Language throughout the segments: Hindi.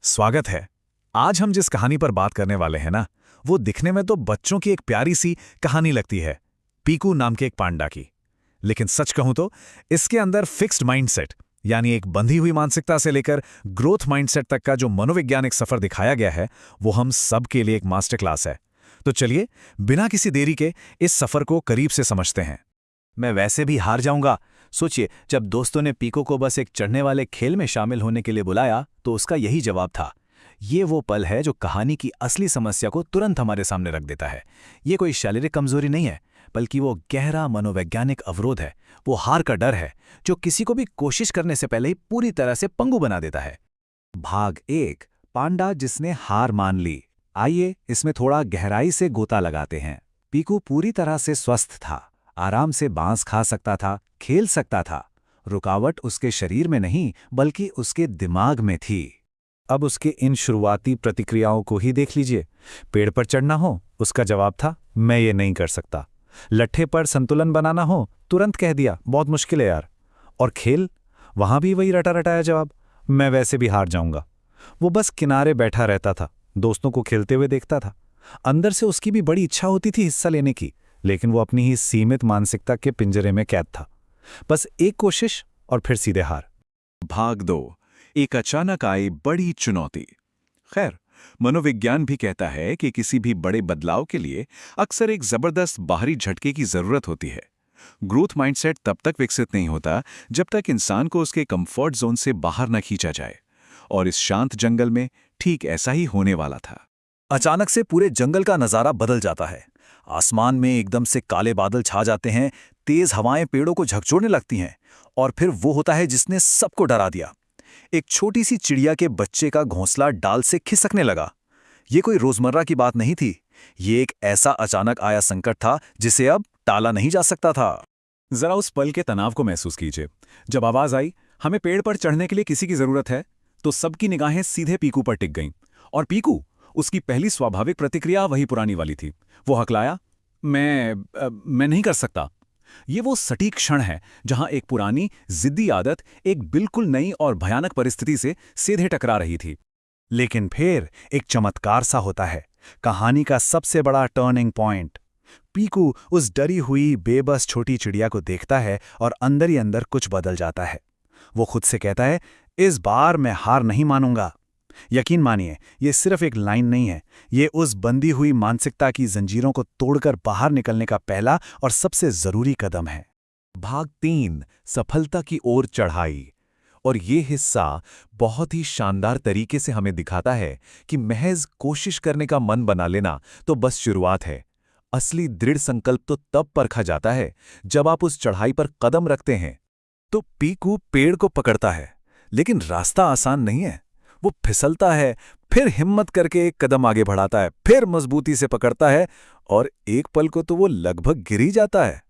स्वागत है। आज हम जिस कहानी पर बात करने वाले हैं ना, वो दिखने में तो बच्चों की एक प्यारी सी कहानी लगती है, पीकू नाम के एक पांडा की। लेकिन सच कहूं तो इसके अंदर फिक्स्ड माइंडसेट यानी एक बंधी हुई मानसिकता से लेकर ग्रोथ माइंडसेट तक का जो मनोवैज्ञानिक सफर दिखाया गया है, वो हम सब के लिए एक मास्टर क्लास है। तो चलिए बिना किसी देरी के इस सफर को करीब से समझते हैं। मैं वैसे भी हार जाऊंगा। सोचिए, जब दोस्तों ने पीको को बस एक चढ़ने वाले खेल में शामिल होने के लिए बुलाया तो उसका यही जवाब था। ये वो पल है जो कहानी की असली समस्या को तुरंत हमारे सामने रख देता है। ये कोई शारीरिक कमजोरी नहीं है, बल्कि वो गहरा मनोवैज्ञानिक अवरोध है। वो हार का डर है जो किसी को भी कोशिश करने से पहले ही पूरी तरह से पंगु बना देता है। भाग 1, पांडा जिसने हार मान ली। आइए इसमें थोड़ा गहराई से गोता लगाते हैं। पीकू पूरी तरह से स्वस्थ था, आराम से बांस खा सकता था, खेल सकता था। रुकावट उसके शरीर में नहीं बल्कि उसके दिमाग में थी। अब उसके इन शुरुआती प्रतिक्रियाओं को ही देख लीजिए। पेड़ पर चढ़ना हो, उसका जवाब था मैं ये नहीं कर सकता। लट्ठे पर संतुलन बनाना हो, तुरंत कह दिया बहुत मुश्किल है यार। और खेल, वहां भी वही रटा रटाया जवाब, मैं वैसे भी हार जाऊंगा। वो बस किनारे बैठा रहता था, दोस्तों को खेलते हुए देखता था। अंदर से उसकी भी बड़ी इच्छा होती थी हिस्सा लेने की, लेकिन वो अपनी ही सीमित मानसिकता के पिंजरे में कैद था। बस एक कोशिश और फिर सीधे हार। भाग 2, एक अचानक आई बड़ी चुनौती। खैर, मनोविज्ञान भी कहता है कि किसी भी बड़े बदलाव के लिए अक्सर एक जबरदस्त बाहरी झटके की जरूरत होती है। ग्रोथ माइंडसेट तब तक विकसित नहीं होता जब तक इंसान को उसके कंफर्ट जोन से बाहर न खींचा जाए, और इस शांत जंगल में ठीक ऐसा ही होने वाला था। अचानक से पूरे जंगल का नजारा बदल जाता है। आसमान में एकदम से काले बादल छा जाते हैं, तेज हवाएं पेड़ों को झकझोरने लगती हैं, और फिर वो होता है जिसने सबको डरा दिया। एक छोटी सी चिड़िया के बच्चे का घोंसला डाल से खिसकने लगा। ये कोई रोजमर्रा की बात नहीं थी, ये एक ऐसा अचानक आया संकट था जिसे अब टाला नहीं जा सकता था। जरा उस पल के तनाव को महसूस कीजिए। जब आवाज आई हमें पेड़ पर चढ़ने के लिए किसी की जरूरत है, तो सबकी निगाहें सीधे पीकू पर टिक गईं। और पीकू, उसकी पहली स्वाभाविक प्रतिक्रिया वही पुरानी वाली थी। वो हकलाया, मैं नहीं कर सकता। ये वो सटीक क्षण है जहां एक पुरानी जिद्दी आदत एक बिल्कुल नई और भयानक परिस्थिति से सीधे टकरा रही थी। लेकिन फिर एक चमत्कार सा होता है, कहानी का सबसे बड़ा टर्निंग पॉइंट। पीकू उस डरी हुई बेबस छोटी चिड़िया को देखता है और अंदर ही अंदर कुछ बदल जाता है। वो खुद से कहता है, इस बार मैं हार नहीं मानूंगा। यकीन मानिए, ये सिर्फ एक लाइन नहीं है, ये उस बंधी हुई मानसिकता की जंजीरों को तोड़कर बाहर निकलने का पहला और सबसे जरूरी कदम है। भाग 3, सफलता की ओर चढ़ाई। और ये हिस्सा बहुत ही शानदार तरीके से हमें दिखाता है कि महज कोशिश करने का मन बना लेना तो बस शुरुआत है। असली दृढ़ संकल्प तो तब परखा जाता है जब आप उस चढ़ाई पर कदम रखते हैं। तो पीकू पेड़ को पकड़ता है, लेकिन रास्ता आसान नहीं है। वो फिसलता है, फिर हिम्मत करके एक कदम आगे बढ़ाता है, फिर मजबूती से पकड़ता है, और एक पल को तो वो लगभग गिर ही जाता है।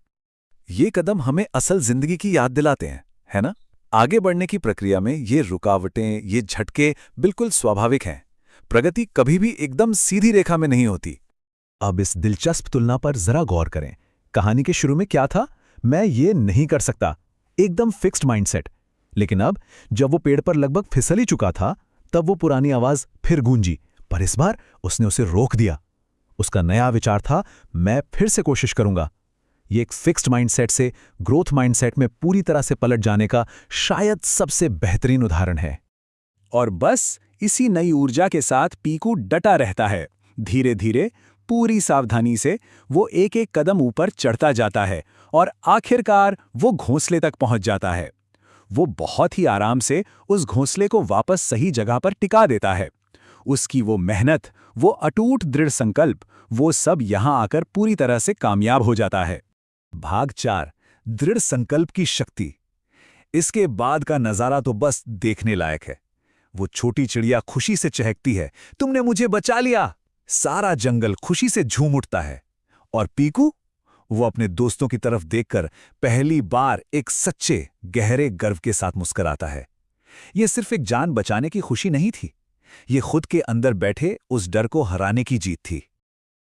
ये कदम हमें असल जिंदगी की याद दिलाते हैं, है ना? आगे बढ़ने की प्रक्रिया में ये रुकावटें, ये झटके बिल्कुल स्वाभाविक हैं। प्रगति कभी भी एकदम सीधी रेखा में नहीं होती। अब इस दिलचस्प तुलना पर जरा गौर करें। कहानी के शुरू में क्या था? मैं ये नहीं कर सकता, एकदम फिक्स्ड माइंडसेट। लेकिन अब जब वो पेड़ पर लगभग फिसल ही चुका था, तब वो पुरानी आवाज फिर गूंजी, पर इस बार उसने उसे रोक दिया। उसका नया विचार था, मैं फिर से कोशिश करूंगा। ये एक फिक्स्ड माइंडसेट से ग्रोथ माइंडसेट में पूरी तरह से पलट जाने का शायद सबसे बेहतरीन उदाहरण है। और बस इसी नई ऊर्जा के साथ पीकू डटा रहता है। धीरे धीरे, पूरी सावधानी से वो एक एक कदम ऊपर चढ़ता जाता है, और आखिरकार वो घोंसले तक पहुंच जाता है। वो बहुत ही आराम से उस घोंसले को वापस सही जगह पर टिका देता है। उसकी वो मेहनत, वो अटूट दृढ़ संकल्प, वो सब यहां आकर पूरी तरह से कामयाब हो जाता है। भाग 4, दृढ़ संकल्प की शक्ति। इसके बाद का नजारा तो बस देखने लायक है। वो छोटी चिड़िया खुशी से चहकती है, तुमने मुझे बचा लिया। सारा जंगल खुशी से झूम उठता है। और पीकू, वो अपने दोस्तों की तरफ देखकर पहली बार एक सच्चे गहरे गर्व के साथ मुस्कुराता है। ये सिर्फ एक जान बचाने की खुशी नहीं थी, ये खुद के अंदर बैठे उस डर को हराने की जीत थी।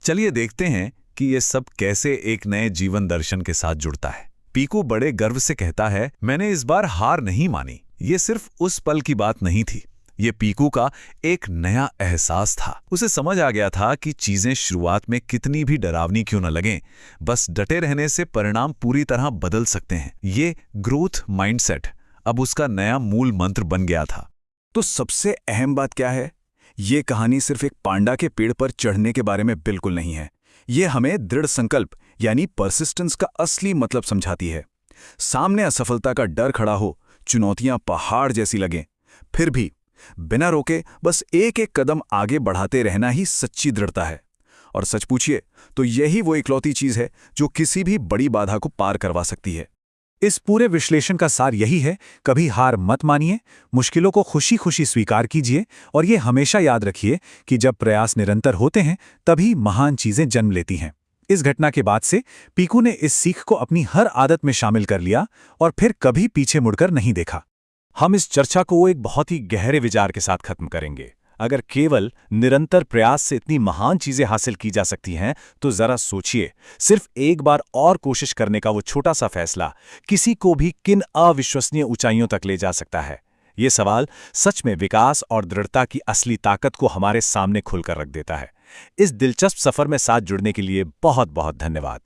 चलिए देखते हैं कि ये सब कैसे एक नए जीवन दर्शन के साथ जुड़ता है। पीकू बड़े गर्व से कहता है, मैंने इस बार हार नहीं मानी। ये सिर्फ उस पल की बात नहीं थी, ये पीकू का एक नया एहसास था। उसे समझ आ गया था कि चीजें शुरुआत में कितनी भी डरावनी क्यों न लगें, बस डटे रहने से परिणाम पूरी तरह बदल सकते हैं। ये ग्रोथ माइंडसेट अब उसका नया मूल मंत्र बन गया था। तो सबसे अहम बात क्या है? ये कहानी सिर्फ एक पांडा के पेड़ पर चढ़ने के बारे में बिल्कुल नहीं है। ये हमें दृढ़ संकल्प यानी परसिस्टेंस का असली मतलब समझाती है। सामने असफलता का डर खड़ा हो, चुनौतियां पहाड़ जैसी लगें, फिर भी बिना रोके बस एक एक कदम आगे बढ़ाते रहना ही सच्ची दृढ़ता है। और सच पूछिए तो यही वो इकलौती चीज है जो किसी भी बड़ी बाधा को पार करवा सकती है। इस पूरे विश्लेषण का सार यही है, कभी हार मत मानिए, मुश्किलों को खुशी खुशी स्वीकार कीजिए और ये हमेशा याद रखिए कि जब प्रयास निरंतर होते हैं तभी महान चीजें जन्म लेती हैं। इस घटना के बाद से पीकू ने इस सीख को अपनी हर आदत में शामिल कर लिया और फिर कभी पीछे मुड़कर नहीं देखा। हम इस चर्चा को एक बहुत ही गहरे विचार के साथ खत्म करेंगे। अगर केवल निरंतर प्रयास से इतनी महान चीजें हासिल की जा सकती हैं, तो जरा सोचिए, सिर्फ एक बार और कोशिश करने का वो छोटा सा फैसला किसी को भी किन अविश्वसनीय ऊंचाइयों तक ले जा सकता है। ये सवाल सच में विकास और दृढ़ता की असली ताकत को हमारे सामने खुलकर रख देता है। इस दिलचस्प सफर में साथ जुड़ने के लिए बहुत बहुत धन्यवाद।